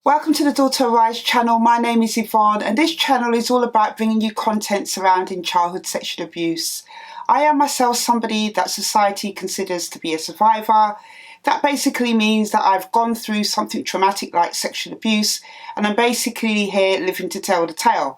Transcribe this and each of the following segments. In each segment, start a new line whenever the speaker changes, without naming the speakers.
Welcome to the Daughter Arise channel. My name is Yvonne and this channel is all about bringing you content surrounding childhood sexual abuse. I am myself somebody that society considers to be a survivor. That basically means that I've gone through something traumatic like sexual abuse and I'm basically here living to tell the tale.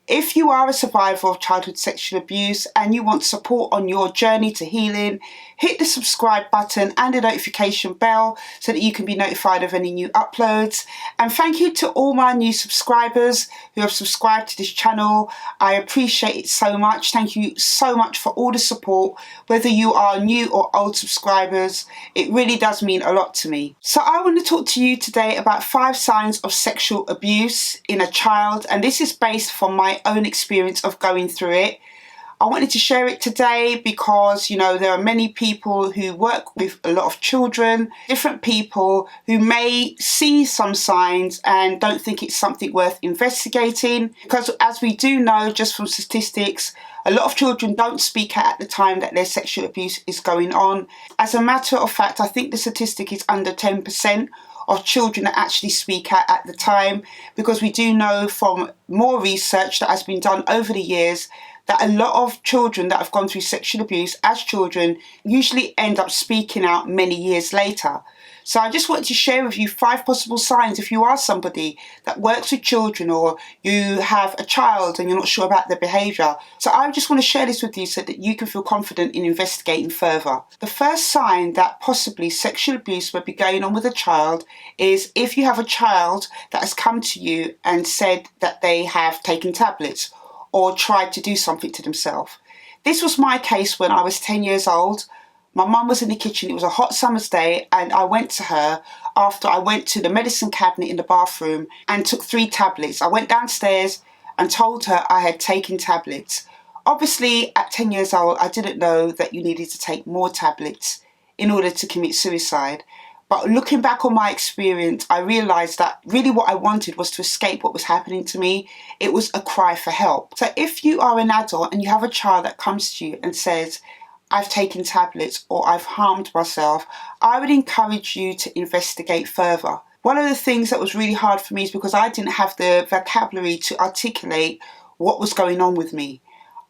If you are a survivor of childhood sexual abuse and you want support on your journey to healing, hit the subscribe button and the notification bell so that you can be notified of any new uploads. And thank you to all my new subscribers who have subscribed to this channel. I appreciate it so much. Thank you so much for all the support, whether you are new or old subscribers. It really does mean a lot to me. So I want to talk to you today about 5 signs of sexual abuse in a child, and this is based from my own experience of going through it. I wanted to share it today because, there are many people who work with a lot of children, different people who may see some signs and don't think it's something worth investigating. Because as we do know just from statistics, a lot of children don't speak out at the time that their sexual abuse is going on. As a matter of fact, I think the statistic is under 10% of children that actually speak out at the time, because we do know from more research that has been done over the years that a lot of children that have gone through sexual abuse as children usually end up speaking out many years later. So I just wanted to share with you 5 possible signs if you are somebody that works with children or you have a child and you're not sure about their behaviour. So I just want to share this with you so that you can feel confident in investigating further. The first sign that possibly sexual abuse may be going on with a child is if you have a child that has come to you and said that they have taken tablets or tried to do something to themselves. This was my case when I was 10 years old. My mum was in the kitchen, it was a hot summer's day, and I went to her after I went to the medicine cabinet in the bathroom and took 3 tablets. I went downstairs and told her I had taken tablets. Obviously, at 10 years old, I didn't know that you needed to take more tablets in order to commit suicide. But looking back on my experience, I realised that really what I wanted was to escape what was happening to me. It was a cry for help. So if you are an adult and you have a child that comes to you and says, I've taken tablets or I've harmed myself, I would encourage you to investigate further. One of the things that was really hard for me is because I didn't have the vocabulary to articulate what was going on with me.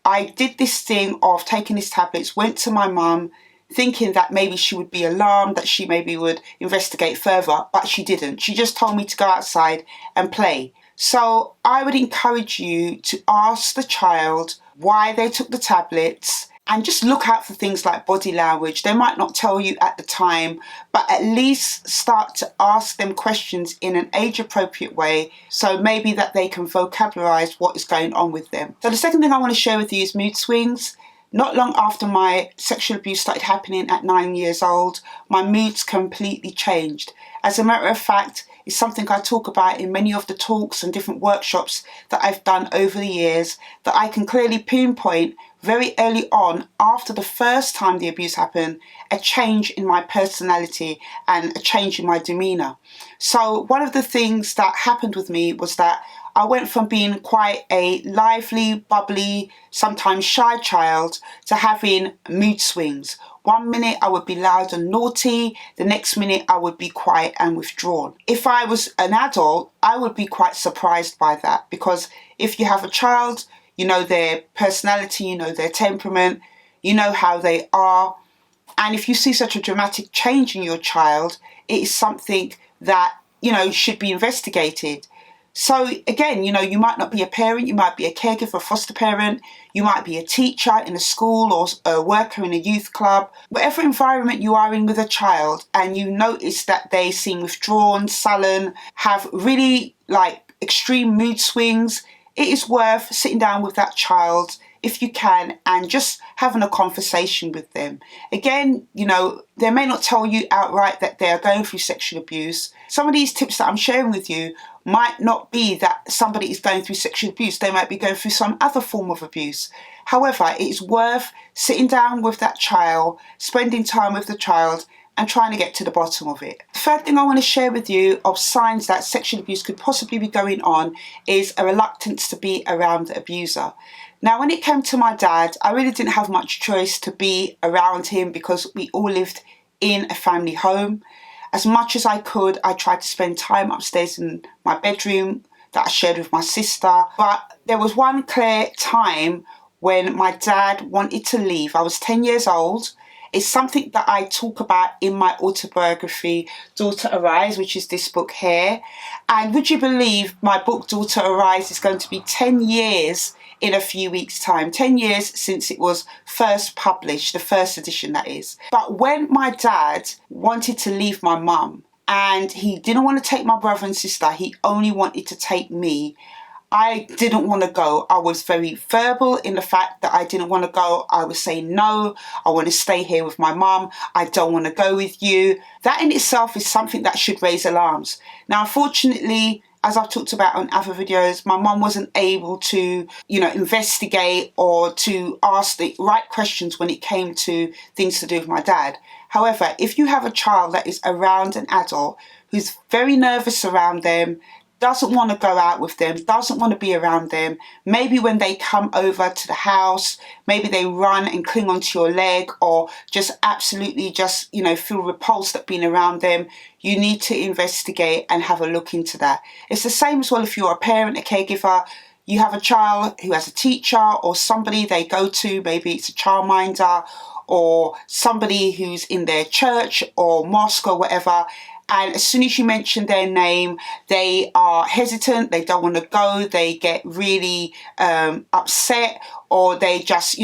I did this thing of taking these tablets, went to my mum, thinking that maybe she would be alarmed, that she maybe would investigate further, but she didn't. She just told me to go outside and play. So I would encourage you to ask the child why they took the tablets and just look out for things like body language. They might not tell you at the time, but at least start to ask them questions in an age-appropriate way, so maybe that they can vocabularize what is going on with them. So the second thing I want to share with you is mood swings. Not long after my sexual abuse started happening at 9 years old, my moods completely changed. As a matter of fact, it's something I talk about in many of the talks and different workshops that I've done over the years, that I can clearly pinpoint very early on, after the first time the abuse happened, a change in my personality and a change in my demeanour. So one of the things that happened with me was that I went from being quite a lively, bubbly, sometimes shy child to having mood swings. One minute I would be loud and naughty, the next minute I would be quiet and withdrawn. If I was an adult, I would be quite surprised by that, because if you have a child, you know their personality, you know their temperament, you know how they are. And if you see such a dramatic change in your child, it is something that, should be investigated. So again, you might not be a parent, you might be a caregiver, a foster parent, you might be a teacher in a school or a worker in a youth club. Whatever environment you are in with a child and you notice that they seem withdrawn, sullen, have really extreme mood swings, it is worth sitting down with that child if you can and just having a conversation with them. Again, they may not tell you outright that they are going through sexual abuse. Some of these tips that I'm sharing with you might not be that somebody is going through sexual abuse. They might be going through some other form of abuse. However, it is worth sitting down with that child, spending time with the child and trying to get to the bottom of it. The third thing I want to share with you of signs that sexual abuse could possibly be going on is a reluctance to be around the abuser. Now, when it came to my dad, I really didn't have much choice to be around him because we all lived in a family home. As much as I could, I tried to spend time upstairs in my bedroom that I shared with my sister. But there was one clear time when my dad wanted to leave. I was 10 years old. It's something that I talk about in my autobiography, Daughter Arise, which is this book here. And would you believe my book, Daughter Arise, is going to be 10 years in a few weeks' time. 10 years since it was first published, the first edition that is. But when my dad wanted to leave my mum, and he didn't want to take my brother and sister, he only wanted to take me, I didn't want to go. I was very verbal in the fact that I didn't want to go. I was saying, no, I want to stay here with my mum. I don't want to go with you. That in itself is something that should raise alarms. Now, unfortunately, as I've talked about on other videos, my mum wasn't able to, investigate or to ask the right questions when it came to things to do with my dad. However, if you have a child that is around an adult who's very nervous around them, doesn't want to go out with them, doesn't want to be around them, maybe when they come over to the house, maybe they run and cling onto your leg, or just absolutely feel repulsed at being around them, you need to investigate and have a look into that. It's the same as well if you're a parent, a caregiver, you have a child who has a teacher or somebody they go to, maybe it's a childminder or somebody who's in their church or mosque or whatever, and as soon as you mention their name, they are hesitant, they don't want to go, they get really upset, or they just,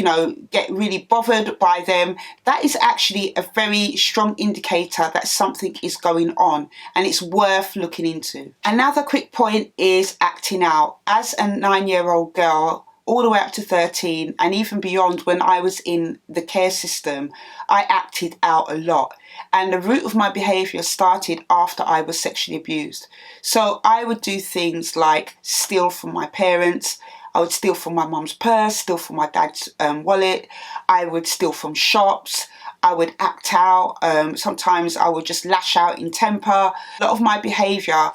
get really bothered by them. That is actually a very strong indicator that something is going on and it's worth looking into. Another quick point is acting out. As a 9-year-old girl, all the way up to 13 and even beyond, when I was in the care system, I acted out a lot. And the root of my behaviour started after I was sexually abused. So I would do things like steal from my parents. I would steal from my mum's purse, steal from my dad's wallet. I would steal from shops. I would act out. Sometimes I would just lash out in temper. A lot of my behaviour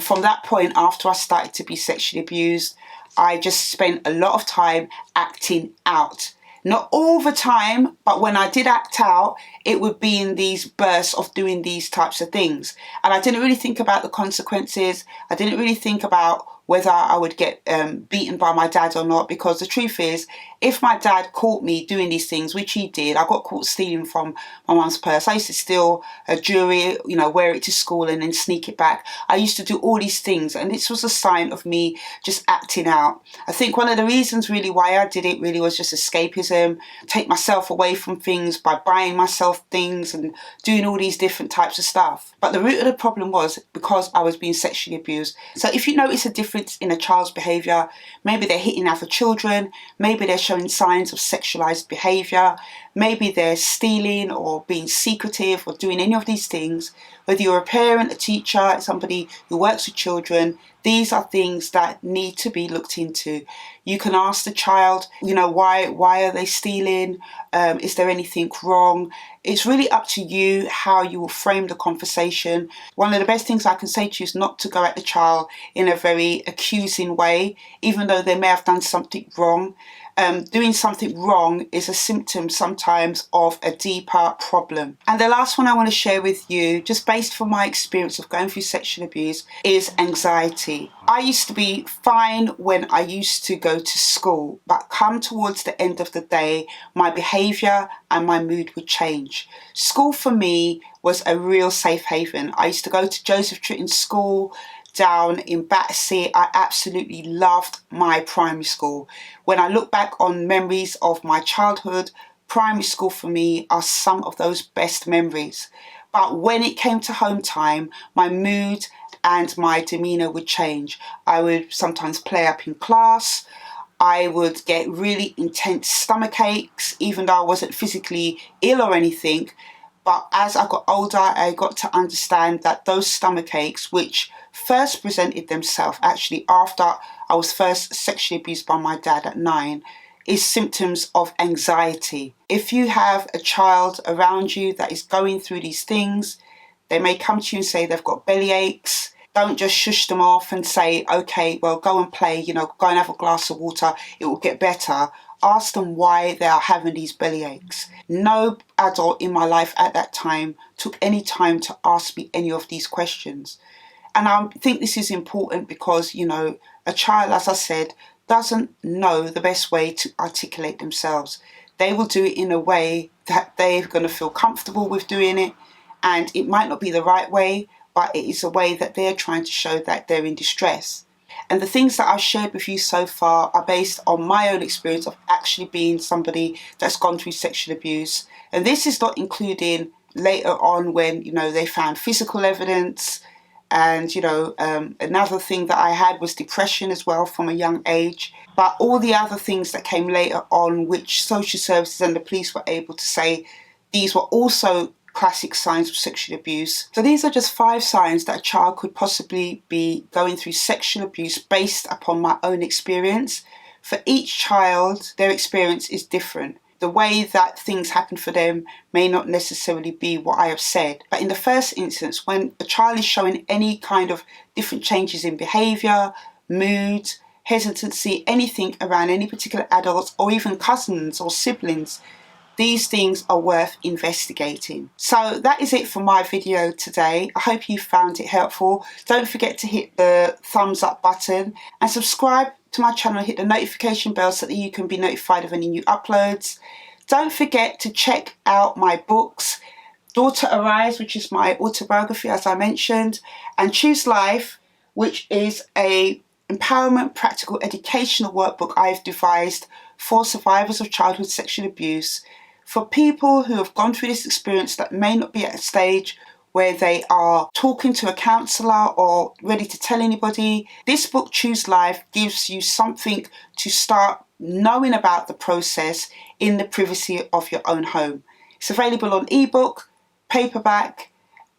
from that point, after I started to be sexually abused, I just spent a lot of time acting out. Not all the time, but when I did act out, it would be in these bursts of doing these types of things. And I didn't really think about the consequences. I didn't really think about whether I would get beaten by my dad or not, because the truth is, if my dad caught me doing these things, which he did, I got caught stealing from my mum's purse. I used to steal a jewelry, wear it to school and then sneak it back. I used to do all these things, and this was a sign of me just acting out. I think one of the reasons really why I did it really was just escapism, take myself away from things by buying myself things and doing all these different types of stuff. But the root of the problem was because I was being sexually abused. So if you notice a difference in a child's behaviour, maybe they're hitting other children, maybe they're showing signs of sexualised behaviour, maybe they're stealing or being secretive or doing any of these things, whether you're a parent, a teacher, somebody who works with children, these are things that need to be looked into. You can ask the child, why are they stealing? Is there anything wrong? It's really up to you how you will frame the conversation. One of the best things I can say to you is not to go at the child in a very accusing way, even though they may have done something wrong. Doing something wrong is a symptom sometimes of a deeper problem. And the last one I want to share with you, just based from my experience of going through sexual abuse, is anxiety. I used to be fine when I used to go to school, but come towards the end of the day, my behaviour and my mood would change. School for me was a real safe haven. I used to go to Joseph Tritton School down in Battersea. I absolutely loved my primary school. When I look back on memories of my childhood, primary school for me are some of those best memories. But when it came to home time, my mood and my demeanour would change. I would sometimes play up in class. I would get really intense stomach aches, even though I wasn't physically ill or anything. But as I got older, I got to understand that those stomach aches, which first presented themselves actually after I was first sexually abused by my dad at 9, is symptoms of anxiety. If you have a child around you that is going through these things, they may come to you and say they've got belly aches. Don't just shush them off and say, okay, well, go and play, go and have a glass of water, it will get better. ask them why they are having these belly aches. No adult in my life at that time took any time to ask me any of these questions. And I think this is important because, you know, a child, as I said, doesn't know the best way to articulate themselves. They will do it in a way that they're going to feel comfortable with doing it. And it might not be the right way, but it is a way that they're trying to show that they're in distress. And the things that I've shared with you so far are based on my own experience of actually being somebody that's gone through sexual abuse. And this is not including later on when, you know, they found physical evidence. And, you know, another thing that I had was depression as well from a young age. But all the other things that came later on, which social services and the police were able to say, these were also classic signs of sexual abuse. So these are just 5 signs that a child could possibly be going through sexual abuse based upon my own experience. For each child, their experience is different. The way that things happen for them may not necessarily be what I have said. But in the first instance, when a child is showing any kind of different changes in behaviour, mood, hesitancy, anything around any particular adults or even cousins or siblings, these things are worth investigating. So that is it for my video today. I hope you found it helpful. Don't forget to hit the thumbs up button and subscribe to my channel. Hit the notification bell so that you can be notified of any new uploads. Don't forget to check out my books, Daughter Arise, which is my autobiography as I mentioned, and Choose Life, which is a empowerment practical educational workbook I've devised for survivors of childhood sexual abuse, for people who have gone through this experience that may not be at a stage where they are talking to a counsellor or ready to tell anybody. This book, Choose Life, gives you something to start knowing about the process in the privacy of your own home. It's available on ebook, paperback,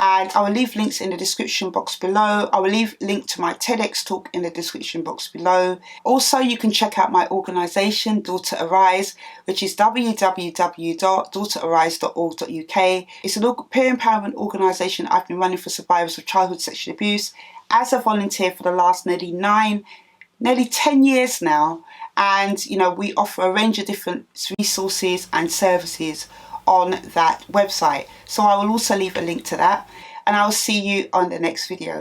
and I will leave links in the description box below. I will leave a link to my TEDx talk in the description box below. Also, you can check out my organisation, Daughter Arise, which is www.daughterarise.org.uk. It's an peer empowerment organisation I've been running for survivors of childhood sexual abuse as a volunteer for the last nearly 10 years now. And, you know, we offer a range of different resources and services on that website. So I will also leave a link to that, and I will see you on the next video.